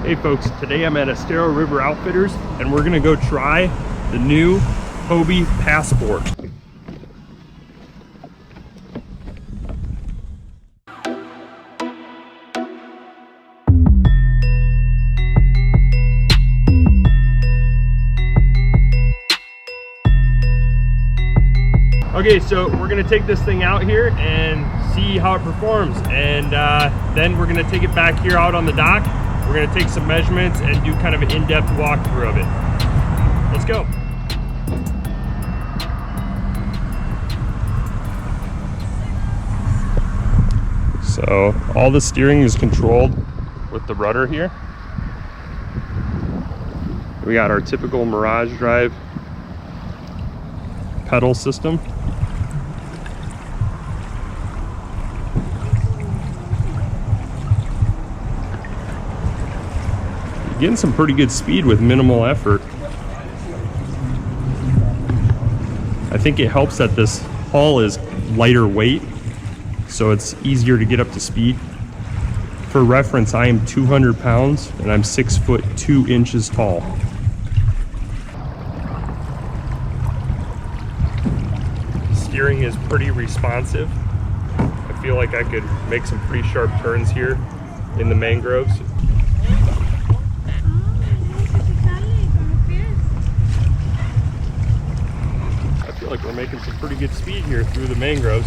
Hey folks, today I'm at Estero River Outfitters and we're gonna go try the new Hobie Passport. Okay, so we're gonna take this thing out here and see how it performs, and then we're gonna take it back here out on the dock. We're gonna take some measurements and do kind of an in-depth walkthrough of it. Let's go. So all the steering is controlled with the rudder here. We got our typical Mirage Drive pedal system. Getting some pretty good speed with minimal effort. I think it helps that this hull is lighter weight, so it's easier to get up to speed. For reference, I am 200 pounds and I'm 6 foot 2 inches tall. Steering is pretty responsive. I feel like I could make some pretty sharp turns here in the mangroves. I feel like we're making some pretty good speed here through the mangroves.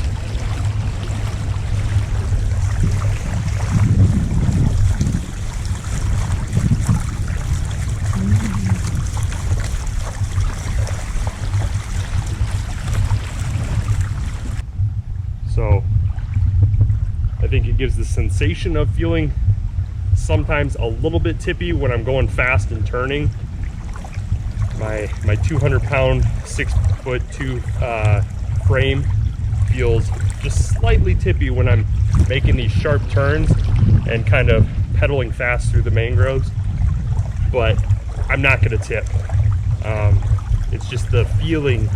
So I think it gives the sensation of feeling sometimes a little bit tippy when I'm going fast and turning. My 200 pound 6 foot 2 frame feels just slightly tippy when I'm making these sharp turns and kind of pedaling fast through the mangroves, but I'm not going to tip. It's just the feeling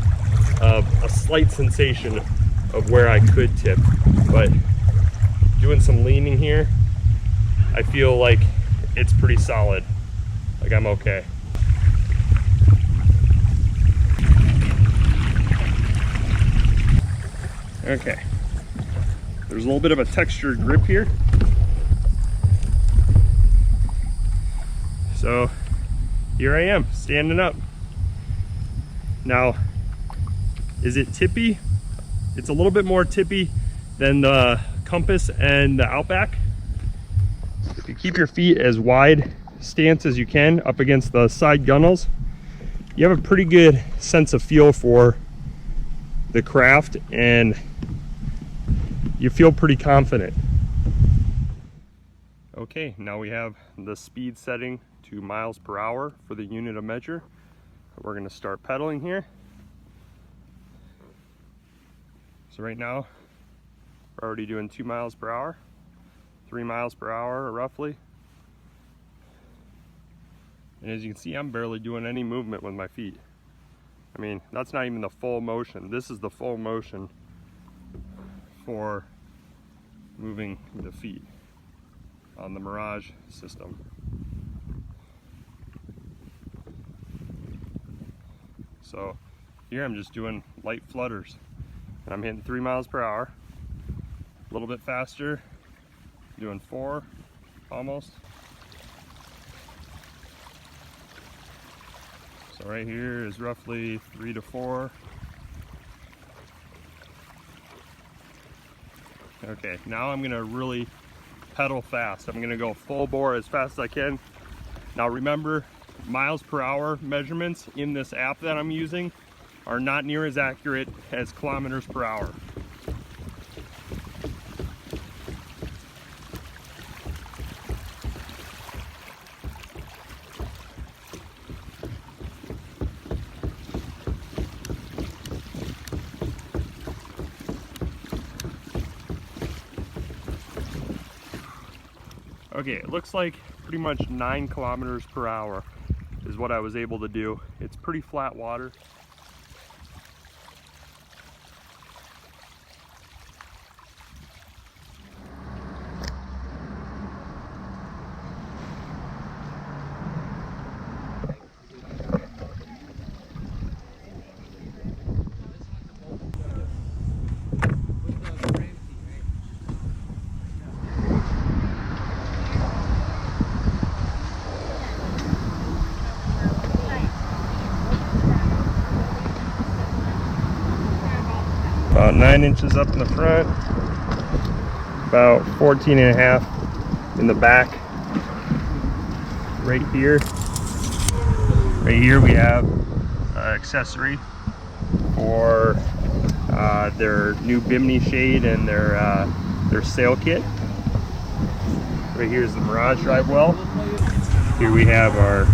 of a slight sensation of where I could tip, but doing some leaning here, I feel like it's pretty solid, like I'm okay. Okay, there's a little bit of a textured grip here. So here I am, standing up. Now, is it tippy? It's a little bit more tippy than the Compass and the Outback. If you keep your feet as wide stance as you can up against the side gunnels, you have a pretty good sense of feel for the craft and you feel pretty confident. Okay, now we have the speed setting to miles per hour for the unit of measure. We're going to start pedaling here. So right now we're already doing 2 miles per hour, 3 miles per hour roughly. And as you can see, I'm barely doing any movement with my feet. I mean, that's not even the full motion. This is the full motion for moving the feet on the Mirage system. So here I'm just doing light flutters and I'm hitting 3 miles per hour, a little bit faster, doing 4 almost. So right here is roughly 3 to 4. Okay, now I'm gonna really pedal fast. I'm gonna go full bore as fast as I can. Now remember, miles per hour measurements in this app that I'm using are not near as accurate as kilometers per hour. Okay, it looks like pretty much 9 kilometers per hour is what I was able to do. It's pretty flat water. about 9 inches up in the front, about 14 and a half in the back. Right here we have an accessory for their new Bimini shade and their sail kit. Right here is the Mirage Drive well. Here we have our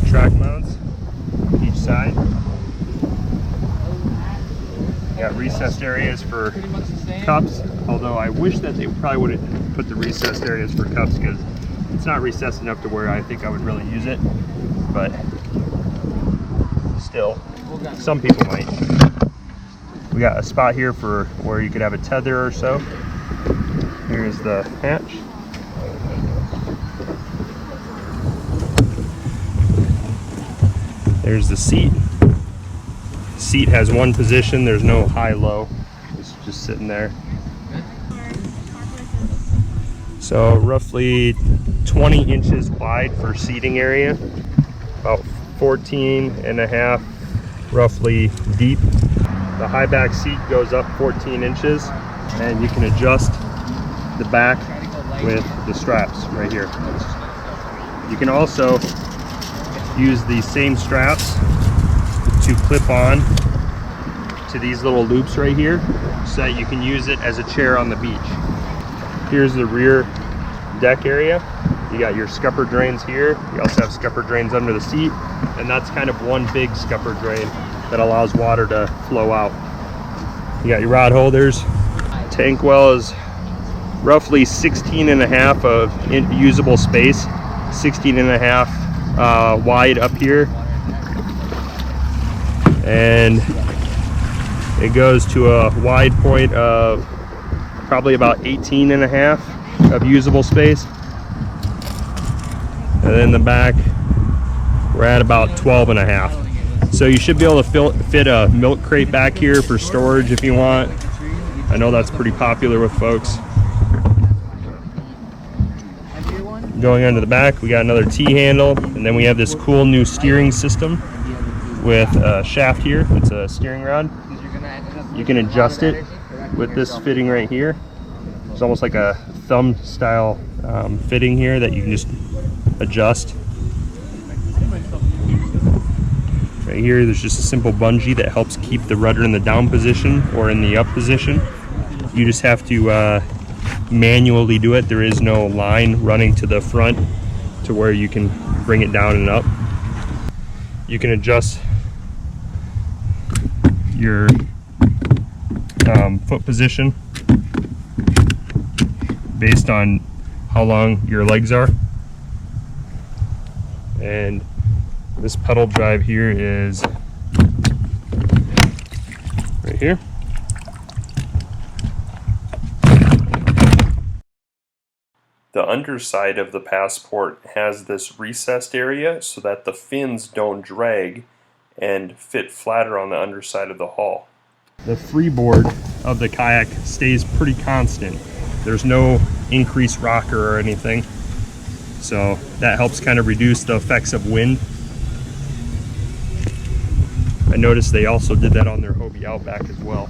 track mounts each side. Got recessed areas for cups, although I wish that they probably would have put the recessed areas for cups, because it's not recessed enough to where I think I would really use it, but still, some people might. We got a spot here for where you could have a tether or so. Here's the hatch. There's the seat. Seat has one position, there's no high-low, it's just sitting there. So roughly 20 inches wide for seating area, about 14 and a half roughly deep. The high back seat goes up 14 inches, and you can adjust the back with the straps right here. You can also use these same straps to clip on to these little loops right here, so that you can use it as a chair on the beach. Here's the rear deck area. You got your scupper drains here. You also have scupper drains under the seat, and that's kind of one big scupper drain that allows water to flow out. You got your rod holders. Tank well is roughly 16 and a half of usable space, 16 and a half wide up here, and it goes to a wide point of probably about 18 and a half of usable space. And then the back, we're at about 12 and a half. So you should be able to fit a milk crate back here for storage if you want. I know that's pretty popular with folks. Going under the back, we got another T-handle, and then we have this cool new steering system with a shaft here. It's a steering rod. You can adjust it with this fitting right here. It's almost like a thumb style fitting here that you can just adjust. Right here, there's just a simple bungee that helps keep the rudder in the down position or in the up position. You just have to manually do it. There is no line running to the front to where you can bring it down and up. You can adjust your foot position based on how long your legs are. And this pedal drive here is right here. The underside of the Passport has this recessed area so that the fins don't drag and fit flatter on the underside of the hull. The freeboard of the kayak stays pretty constant. There's no increased rocker or anything, so that helps kind of reduce the effects of wind. I noticed they also did that on their Hobie Outback as well.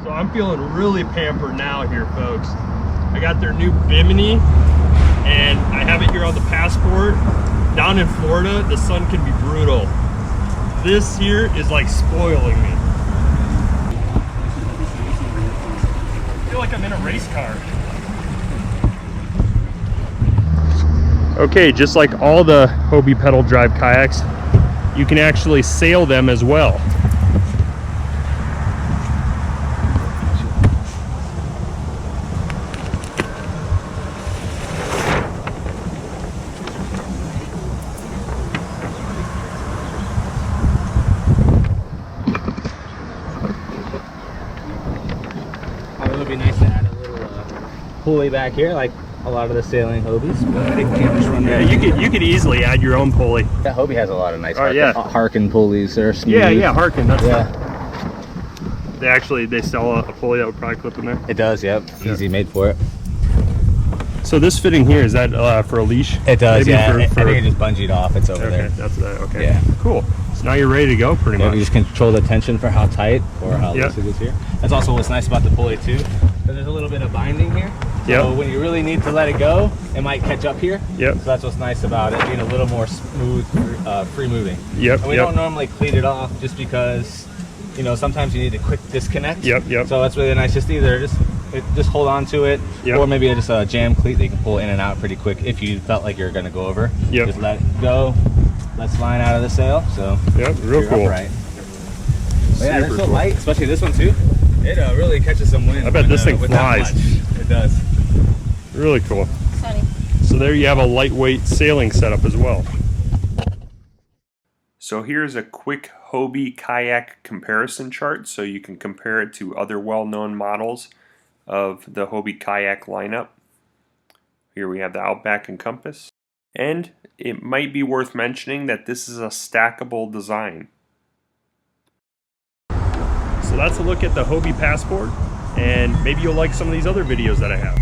So I'm feeling really pampered now here, folks. I got their new Bimini, and I have it here on the Passport. Down in Florida, the sun can be brutal. This here is like spoiling me. I feel like I'm in a race car. Okay, just like all the Hobie pedal drive kayaks, you can actually sail them as well. pulley back here, like a lot of the sailing Hobies. But it can't just run right. You could easily add your own pulley. That Hobie has a lot of nice Harken pulleys. They're smooth. Yeah, Harken. That's yeah. They sell a pulley that would probably clip in there. It does. Yep. Easy made for it. So this fitting here, is that for a leash? It does. Maybe yeah. For, I think it just bungeed off. It's over there. That's that. Okay. Yeah. Cool. So now you're ready to go, pretty much. You just control the tension for how tight or how loose it is here. That's also what's nice about the pulley too. There's a little bit of binding here. So when you really need to let it go, it might catch up here. Yep. So that's what's nice about it, being a little more smooth, free moving. Yep. And we don't normally cleat it off just because, you know, sometimes you need a quick disconnect. Yep. So that's really nice. Just either just hold on to it, or maybe just a jam cleat that you can pull in and out pretty quick if you felt like you're going to go over. Just let it go. Let's line out of the sail. So real cool. Upright. But yeah, they're so light, especially this one too. It really catches some wind. I bet this thing flies. It does. Really cool. Sunny. So there you have a lightweight sailing setup as well. So here's a quick Hobie kayak comparison chart so you can compare it to other well-known models of the Hobie kayak lineup. Here we have the Outback and Compass. And it might be worth mentioning that this is a stackable design. So that's a look at the Hobie Passport, and maybe you'll like some of these other videos that I have.